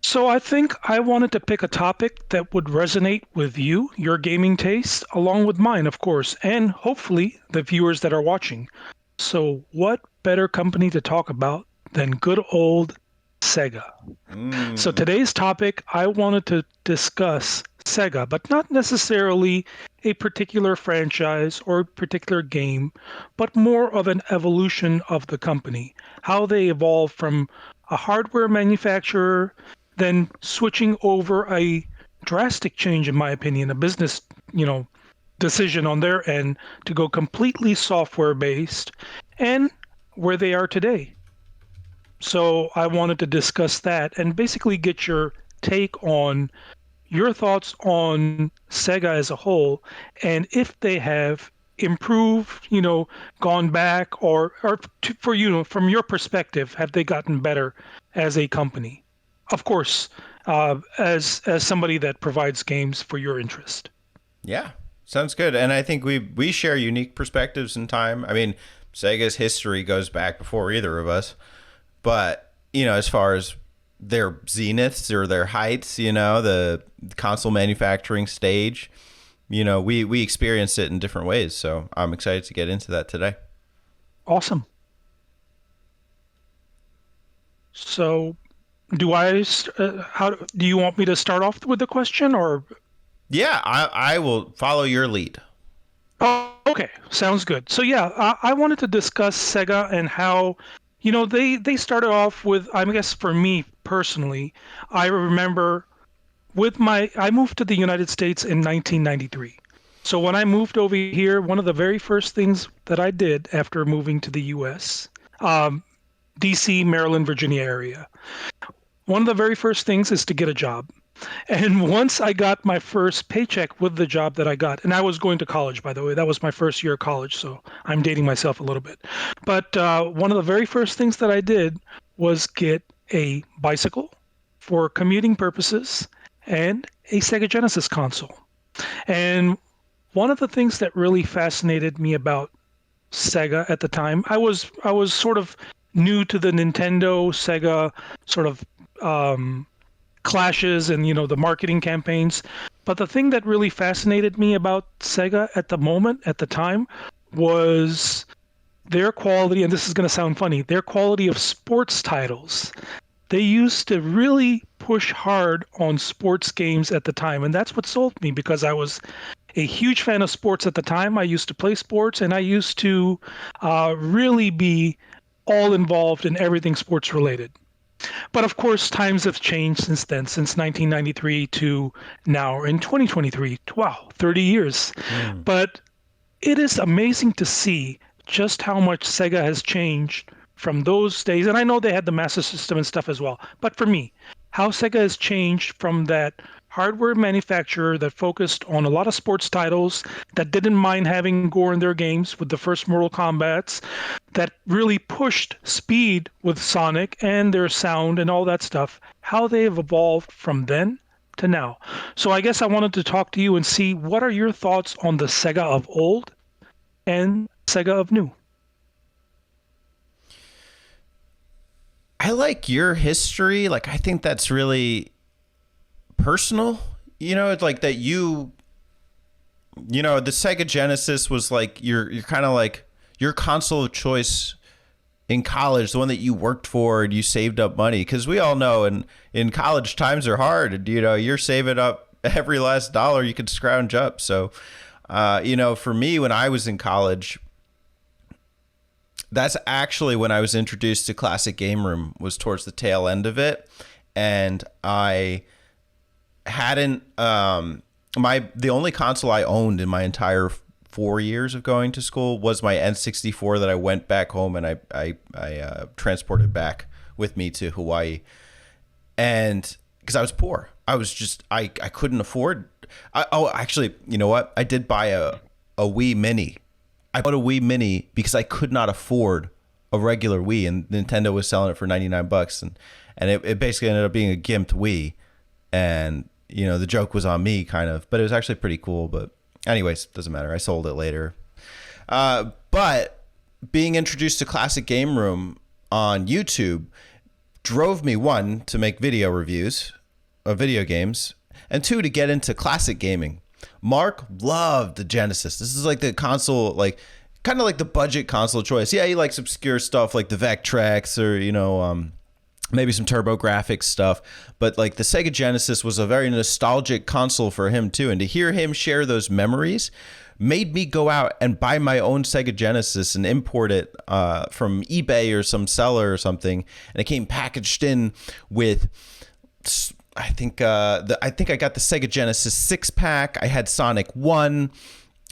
So I think I wanted to pick a topic that would resonate with you, your gaming taste, along with mine, of course, and hopefully the viewers that are watching. So what better company to talk about than good old Sega? So Mm. today's topic, I wanted to discuss Sega, but not necessarily a particular franchise or particular game, but more of an evolution of the company, how they evolved from a hardware manufacturer, then switching over a drastic change, in my opinion, a business, you know, decision on their end to go completely software based, and where they are today. So I wanted to discuss that and basically get your take on your thoughts on Sega as a whole, and if they have improved, gone back, or for you, from your perspective, have they gotten better as a company? Of course, as somebody that provides games for your interest. Yeah, sounds good. And I think we share unique perspectives in time. I mean, Sega's history goes back before either of us, but as far as their zeniths or their heights, the console manufacturing stage, we experienced it in different ways. So I'm excited to get into that today. Awesome. So, how do you want me to start off with the question, or? Yeah, I will follow your lead. Oh, okay, sounds good. So yeah, I wanted to discuss Sega and how, they started off with, I guess for me personally, I remember I moved to the United States in 1993. So when I moved over here, one of the very first things that I did after moving to the US, DC, Maryland, Virginia area, one of the very first things is to get a job. And once I got my first paycheck with the job that I got, and I was going to college, by the way, that was my first year of college, so I'm dating myself a little bit. But one of the very first things that I did was get a bicycle for commuting purposes and a Sega Genesis console. And one of the things that really fascinated me about Sega at the time, I was sort of new to the Nintendo Sega sort of clashes and the marketing campaigns. But the thing that really fascinated me about Sega at the moment, at the time, was their quality, and this is going to sound funny, their quality of sports titles. They used to really push hard on sports games at the time, and that's what sold me because I was a huge fan of sports at the time. I used to play sports, and I used to really be all involved in everything sports related. But of course, times have changed since then, since 1993 to now in 2023. Wow, 30 years. Mm. But it is amazing to see just how much Sega has changed from those days. And I know they had the Master System and stuff as well. But for me, how Sega has changed from that hardware manufacturer that focused on a lot of sports titles, that didn't mind having gore in their games with the first Mortal Kombats, that really pushed speed with Sonic and their sound and all that stuff, how they have evolved from then to now. So I guess I wanted to talk to you and see what are your thoughts on the Sega of old and Sega of new. I like your history. Like, I think that's really personal. It's like that the Sega Genesis was like you're kind of like your console of choice in college, the one that you worked for and you saved up money. Because we all know in college times are hard. And, you're saving up every last dollar you can scrounge up. So, for me, when I was in college, that's actually when I was introduced to Classic Game Room, was towards the tail end of it. And I hadn't the only console I owned in my entire 4 years of going to school was my N64 that I went back home and I transported back with me to Hawaii. And because I was poor, I couldn't afford. Actually, you know what? I did buy a Wii Mini. I bought a Wii Mini because I could not afford a regular Wii, and Nintendo was selling it for $99, and it basically ended up being a gimped Wii, and the joke was on me kind of, but it was actually pretty cool. But anyways, doesn't matter. I sold it later. But being introduced to Classic Game Room on YouTube drove me, one, to make video reviews of video games, and two, to get into classic gaming. Mark loved the Genesis. This is like the console, like kind of like the budget console choice. Yeah, he likes obscure stuff like the Vectrex or, maybe some TurboGrafx stuff, but like the Sega Genesis was a very nostalgic console for him too. And to hear him share those memories made me go out and buy my own Sega Genesis and import it from eBay or some seller or something. And it came packaged in with, I think I got the Sega Genesis 6-pack. I had Sonic 1.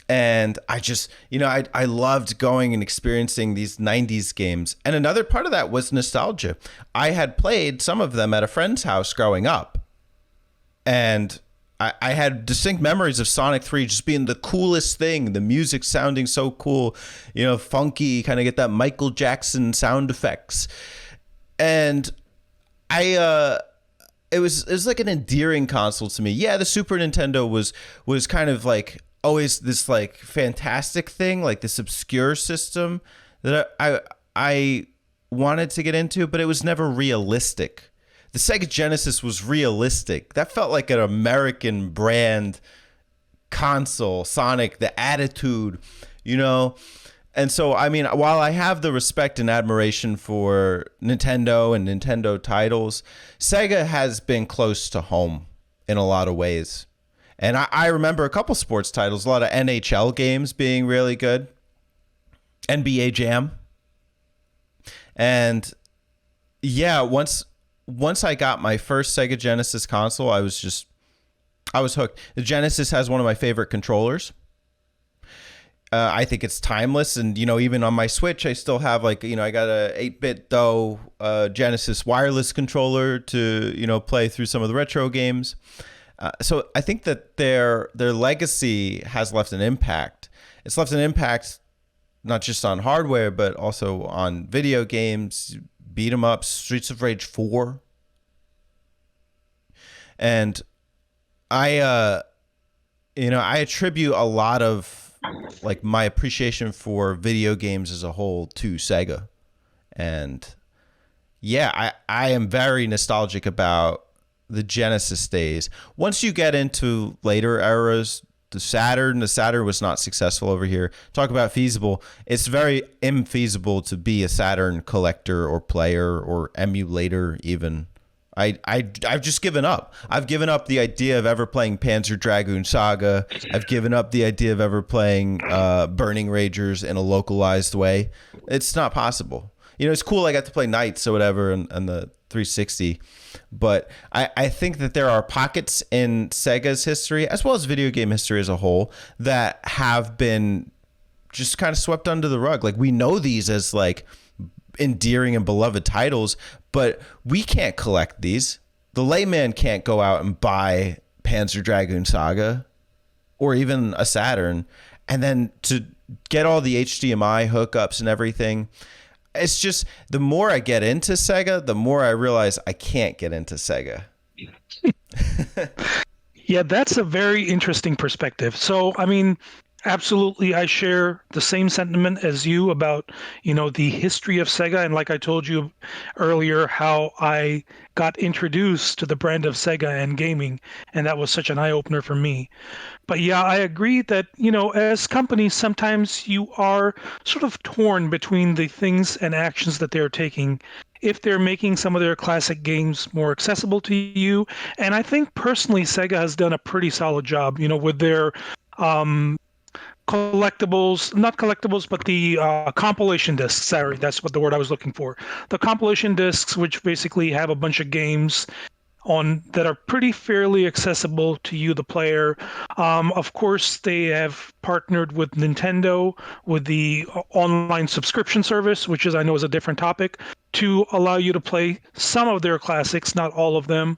And I just, I loved going and experiencing these 90s games. And another part of that was nostalgia. I had played some of them at a friend's house growing up. And I had distinct memories of Sonic 3 just being the coolest thing. The music sounding so cool, funky, kind of get that Michael Jackson sound effects. And it was like an endearing console to me. Yeah, the Super Nintendo was kind of like always this like fantastic thing, like this obscure system that I wanted to get into, but it was never realistic. The Sega Genesis was realistic. That felt like an American brand console, Sonic, the attitude, And so, I mean, while I have the respect and admiration for Nintendo and Nintendo titles, Sega has been close to home in a lot of ways. And I remember a couple sports titles, a lot of NHL games being really good, NBA Jam. And yeah, once I got my first Sega Genesis console, I was hooked. The Genesis has one of my favorite controllers. I think it's timeless. And, even on my Switch, I still have I got a 8-bit though Genesis wireless controller to, play through some of the retro games. So I think that their legacy has left an impact. It's left an impact not just on hardware, but also on video games, beat 'em ups, Streets of Rage 4. And I attribute a lot of like my appreciation for video games as a whole to Sega. And yeah, I am very nostalgic about the Genesis days. Once you get into later eras, the Saturn was not successful over here. Talk about feasible. It's very infeasible to be a Saturn collector or player or emulator even. I've just given up. I've given up the idea of ever playing Panzer Dragoon Saga. I've given up the idea of ever playing Burning Ragers in a localized way. It's not possible. It's cool I got to play Knights or whatever and the 360. But I think that there are pockets in Sega's history, as well as video game history as a whole, that have been just kind of swept under the rug. Like, we know these as like endearing and beloved titles, but we can't collect these. The layman can't go out and buy Panzer Dragoon Saga or even a Saturn, and then to get all the HDMI hookups and everything. It's just, the more I get into Sega, the more I realize I can't get into Sega. Yeah, that's a very interesting perspective. So, I mean, absolutely, I share the same sentiment as you about, the history of Sega. And like I told you earlier, how I got introduced to the brand of Sega and gaming. And that was such an eye-opener for me. But yeah, I agree that, as companies, sometimes you are sort of torn between the things and actions that they're taking. If they're making some of their classic games more accessible to you. And I think personally, Sega has done a pretty solid job, with their collectibles, not collectibles, but the compilation discs. Sorry, that's what the word I was looking for. The compilation discs, which basically have a bunch of games on that are pretty fairly accessible to you, the player. Of course, they have partnered with Nintendo with the online subscription service, which I know is a different topic, to allow you to play some of their classics, not all of them.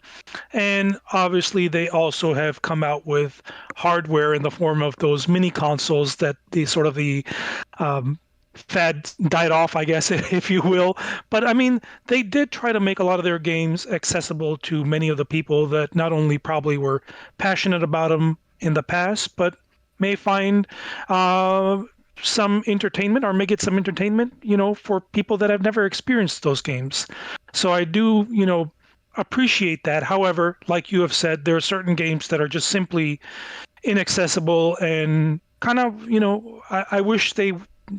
And obviously, they also have come out with hardware in the form of those mini consoles that the fad died off, I guess, if you will. But I mean, they did try to make a lot of their games accessible to many of the people that not only probably were passionate about them in the past, but may find some entertainment or make it some entertainment, for people that have never experienced those games. So I do, appreciate that. However, like you have said, there are certain games that are just simply inaccessible and kind of, I wish they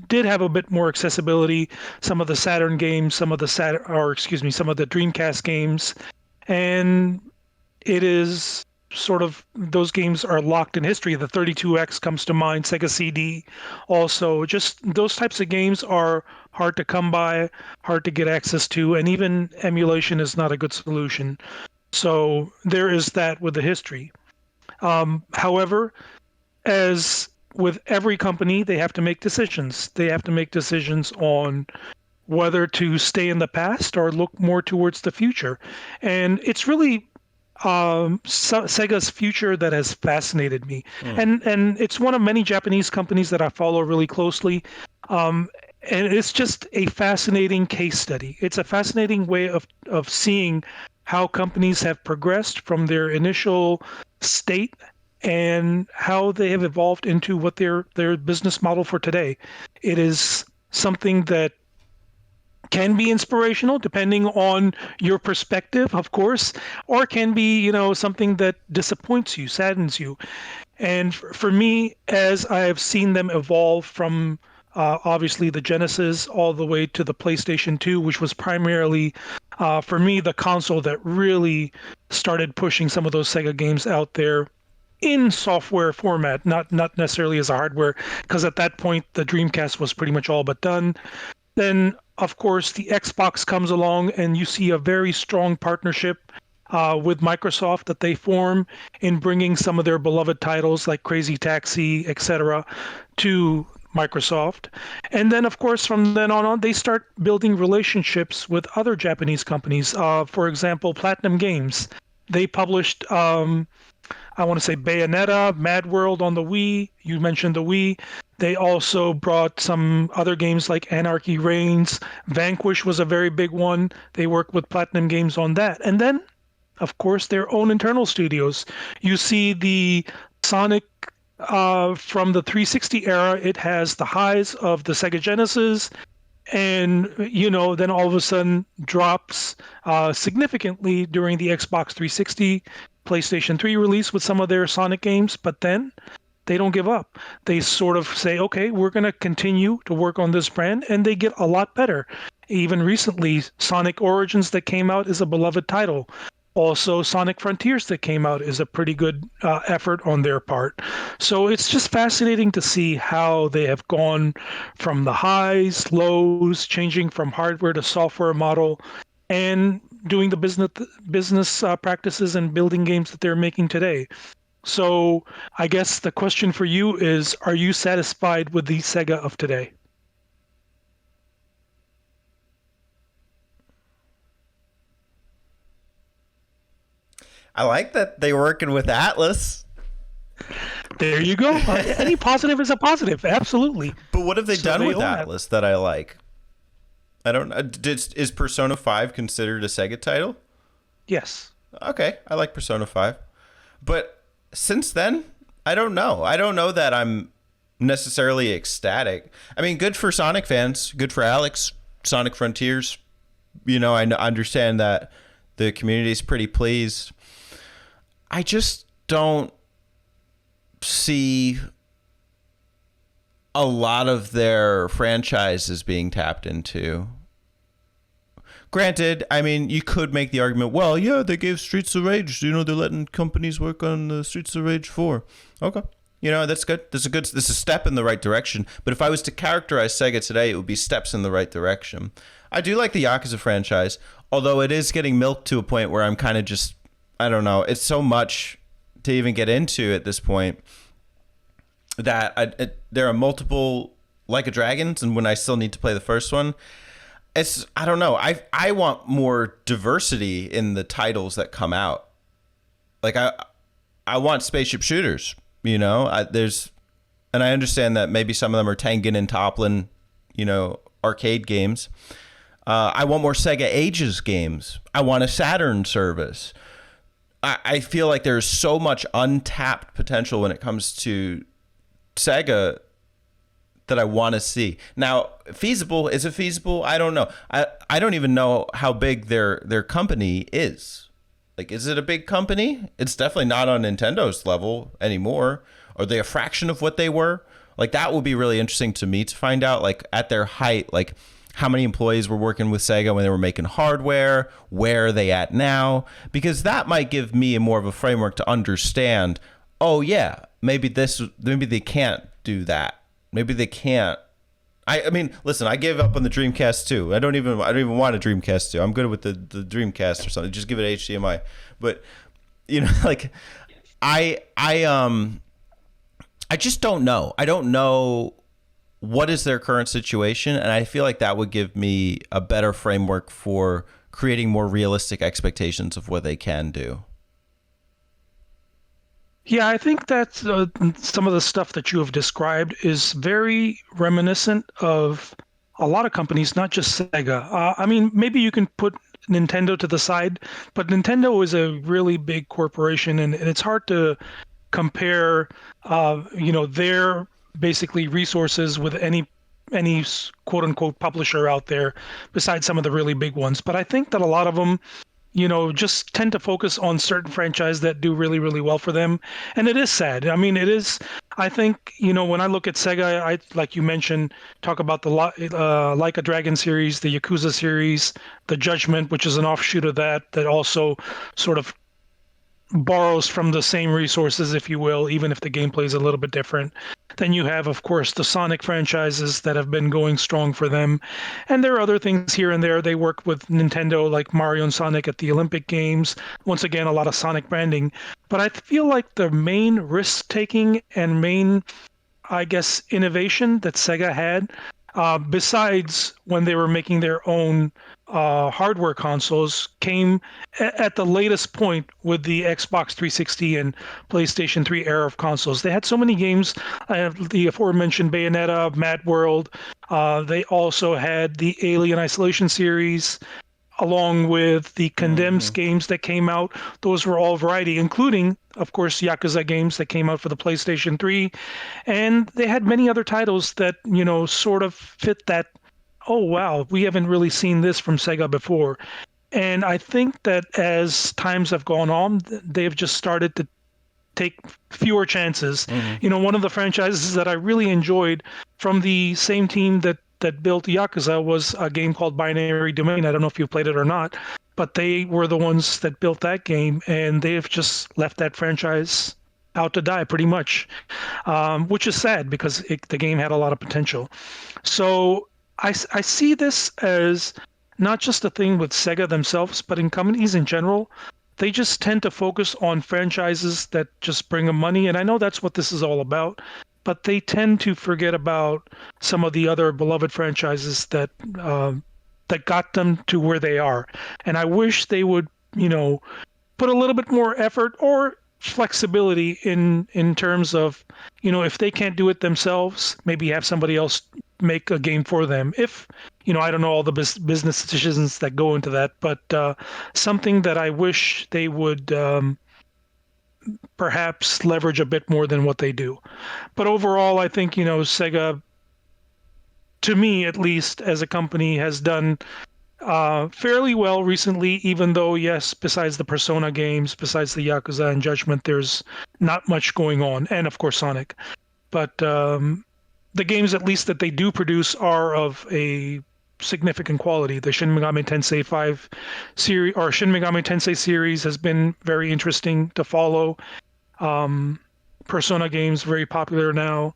did have a bit more accessibility. Some of the Saturn games, some of the Dreamcast games, and it is sort of those games are locked in history. The 32X comes to mind, Sega CD also. Just those types of games are hard to come by, hard to get access to, and even emulation is not a good solution. So there is that with the history. However, as with every company, they have to make decisions. They have to make decisions on whether to stay in the past or look more towards the future. And it's really Sega's future that has fascinated me, Mm. and it's one of many Japanese companies that I follow really closely. Um, and it's just a fascinating case study. It's a fascinating way of seeing how companies have progressed from their initial state and how they have evolved into what their business model for today. It is something that can be inspirational depending on your perspective, of course, or can be, something that disappoints you, saddens you. And for me, as I have seen them evolve from obviously the Genesis all the way to the PlayStation 2, which was primarily, for me, the console that really started pushing some of those Sega games out there in software format, not necessarily as a hardware, because at that point the Dreamcast was pretty much all but done. Then, of course, the Xbox comes along, and you see a very strong partnership with Microsoft that they form in bringing some of their beloved titles like Crazy Taxi, etc., to Microsoft. And then, of course, from then on, they start building relationships with other Japanese companies. For example, Platinum Games. They published I want to say Bayonetta, Mad World on the Wii. You mentioned the Wii. They also brought some other games like Anarchy Reigns. Vanquish was a very big one. They worked with Platinum Games on that. And then, of course, their own internal studios. You see the Sonic from the 360 era, it has the highs of the Sega Genesis, and then all of a sudden drops significantly during the Xbox 360 PlayStation 3 release with some of their Sonic games, but then they don't give up. They sort of say, okay, we're going to continue to work on this brand, and they get a lot better. Even recently, Sonic Origins that came out is a beloved title. Also, Sonic Frontiers that came out is a pretty good effort on their part. So it's just fascinating to see how they have gone from the highs, lows, changing from hardware to software model, and doing the business practices and building games that they're making today. So I guess the question for you is, are you satisfied with the Sega of today? I like that they're working with Atlas. There you go. Any positive is a positive. Absolutely. But what have they So done they with own that. Atlas that I like? I don't know. Is Persona 5 considered a Sega title? Yes. Okay, I like Persona 5. But since then, I don't know. I don't know that I'm necessarily ecstatic. I mean, good for Sonic fans. Good for Alex. Sonic Frontiers. I understand that the community is pretty pleased. I just don't see a lot of their franchises being tapped into. Granted, I mean, you could make the argument, well, yeah, they gave Streets of Rage. They're letting companies work on the Streets of Rage 4. Okay. That's good. This is a step in the right direction. But if I was to characterize Sega today, it would be steps in the right direction. I do like the Yakuza franchise, although it is getting milked to a point where I'm kind of just, I don't know, it's so much to even get into at this point that there are multiple Like a Dragons, and when I still need to play the first one, I don't know. I want more diversity in the titles that come out. Like I want spaceship shooters. And I understand that maybe some of them are Tengen and Toplin, arcade games. I want more Sega Ages games. I want a Saturn service. I feel like there's so much untapped potential when it comes to Sega that I want to see. Now, feasible, is it feasible? I don't know. I don't even know how big their company is. Like, is it a big company? It's definitely not on Nintendo's level anymore. Are they a fraction of what they were? Like, that would be really interesting to me to find out, like, at their height, like, how many employees were working with Sega when they were making hardware? Where are they at now? Because that might give me a more of a framework to understand, oh, yeah, maybe they can't do that. Maybe they can't. I mean, listen, I gave up on the Dreamcast too. I don't even want a Dreamcast 2. I'm good with the Dreamcast or something. Just give it HDMI. But like I just don't know. I don't know what is their current situation, and I feel like that would give me a better framework for creating more realistic expectations of what they can do. Yeah, I think that some of the stuff that you have described is very reminiscent of a lot of companies, not just Sega. I mean, maybe you can put Nintendo to the side, but Nintendo is a really big corporation, and it's hard to compare, their basically resources with any quote unquote publisher out there besides some of the really big ones. But I think that a lot of them just tend to focus on certain franchises that do really, really well for them. And it is sad. I mean, it is, I think, when I look at Sega, like you mentioned, talk about the Like a Dragon series, the Yakuza series, the Judgment, which is an offshoot of that also sort of borrows from the same resources, if you will, even if the gameplay is a little bit different. Then you have, of course, the Sonic franchises that have been going strong for them. And there are other things here and there. They work with Nintendo, like Mario and Sonic at the Olympic Games. Once again, a lot of Sonic branding. But I feel like the main risk taking and main, I guess, innovation that Sega had, besides when they were making their own hardware consoles, came at the latest point with the Xbox 360 and PlayStation 3 era of consoles. They had so many games, the aforementioned Bayonetta, Mad World. They also had the Alien Isolation series, along with the Condemned Mm-hmm. games that came out. Those were all variety, including, of course, Yakuza games that came out for the PlayStation 3. And they had many other titles that, sort of fit that, oh, wow, we haven't really seen this from Sega before. And I think that as times have gone on, they've just started to take fewer chances. Mm-hmm. One of the franchises that I really enjoyed from the same team that built Yakuza was a game called Binary Domain. I don't know if you played it or not, but they were the ones that built that game, and they've just left that franchise out to die pretty much, which is sad because the game had a lot of potential. So I see this as not just a thing with Sega themselves, but in companies in general. They just tend to focus on franchises that just bring them money. And I know that's what this is all about, but they tend to forget about some of the other beloved franchises that got them to where they are. And I wish they would, put a little bit more effort or flexibility in terms of, if they can't do it themselves, maybe have somebody else make a game for them. If I don't know all the business decisions that go into that, but something that I wish they would perhaps leverage a bit more than what they do. But overall, I think Sega, to me at least, as a company, has done fairly well recently, even though, yes, besides the Persona games, besides the Yakuza and Judgment, there's not much going on. And of course, Sonic. But the games, at least that they do produce, are of a significant quality. The Shin Megami Tensei 5 series or Shin Megami Tensei series has been very interesting to follow. Um, Persona games very popular now.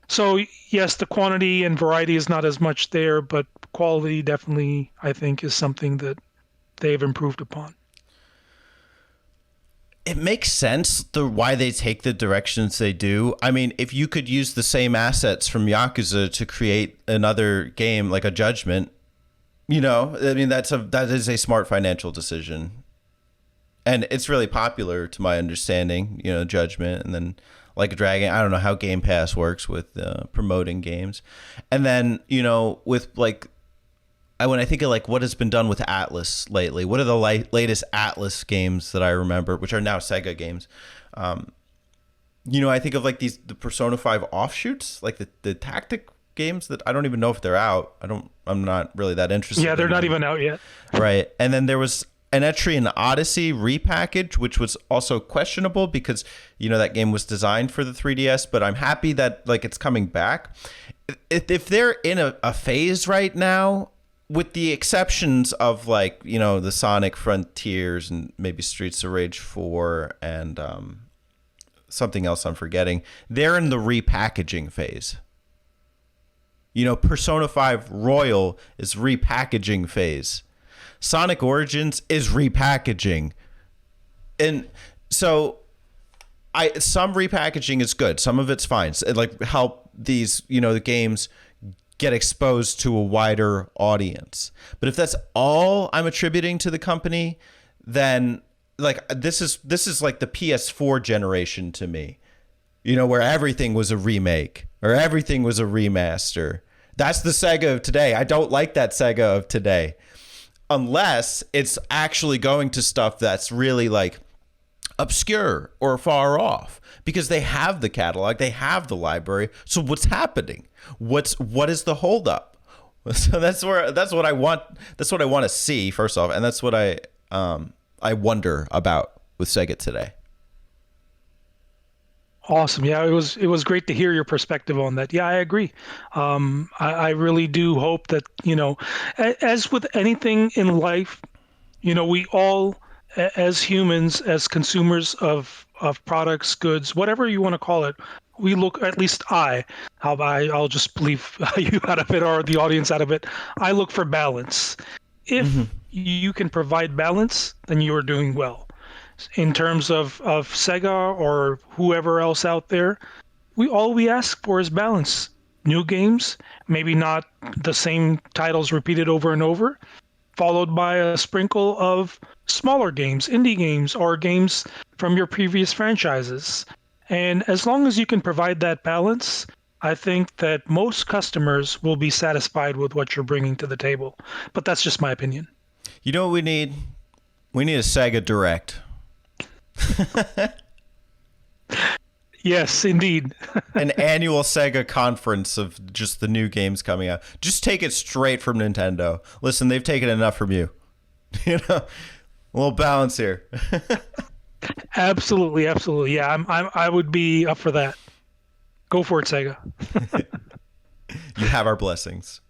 So yes, the quantity and variety is not as much there, but quality definitely, I think, is something that they've improved upon. It makes sense why they take the directions they do. I mean, if you could use the same assets from Yakuza to create another game like a Judgment, I mean that is a smart financial decision, and it's really popular to my understanding. Judgment, and then Like a Dragon. I don't know how Game Pass works with promoting games, and then with like when I think of like what has been done with Atlas lately, what are the latest Atlas games that I remember, which are now Sega games? I think of like the Persona 5 offshoots, like the tactic games that I don't even know if they're out. I'm not really that Yeah, interested they're in not them. even out yet. Right. And then there was an entry in Odyssey repackaged, which was also questionable because, that game was designed for the 3DS, but I'm happy that like it's coming back. If they're in a phase right now, with the exceptions of like, the Sonic Frontiers and maybe Streets of Rage 4 and something else I'm forgetting, they're in the repackaging phase. Persona 5 Royal is repackaging phase. Sonic Origins is repackaging. And so some repackaging is good. Some of it's fine. It like help these, the games get exposed to a wider audience. But if that's all I'm attributing to the company, then like this is like the PS4 generation to me. Where everything was a remake or everything was a remaster. That's the Sega of today. I don't like that Sega of today. Unless it's actually going to stuff that's really like obscure or far off, because they have the catalog, they have the library. So what's happening? What is the holdup? So that's what I want. That's what I want to see first off, and that's what I wonder about with Sega today. Awesome. Yeah, it was great to hear your perspective on that. Yeah, I agree. I really do hope that, as with anything in life, we all, as humans, as consumers of products, goods, whatever you want to call it, we look, at least I'll just leave you out of it or the audience out of it. I look for balance. If you can provide balance, then you are doing well. In terms of Sega or whoever else out there, all we ask for is balance. New games, maybe not the same titles repeated over and over, followed by a sprinkle of smaller games, indie games, or games from your previous franchises. And as long as you can provide that balance, I think that most customers will be satisfied with what you're bringing to the table. But that's just my opinion. You know what we need? We need a Sega Direct. Yes, indeed. An annual Sega conference of just the new games coming out. Just take it straight from Nintendo. Listen, they've taken enough from you. A little balance here. Absolutely, absolutely. Yeah, I would be up for that. Go for it, Sega. You have our blessings.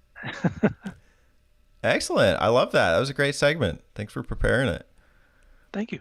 Excellent. I love that. That was a great segment. Thanks for preparing it. Thank you.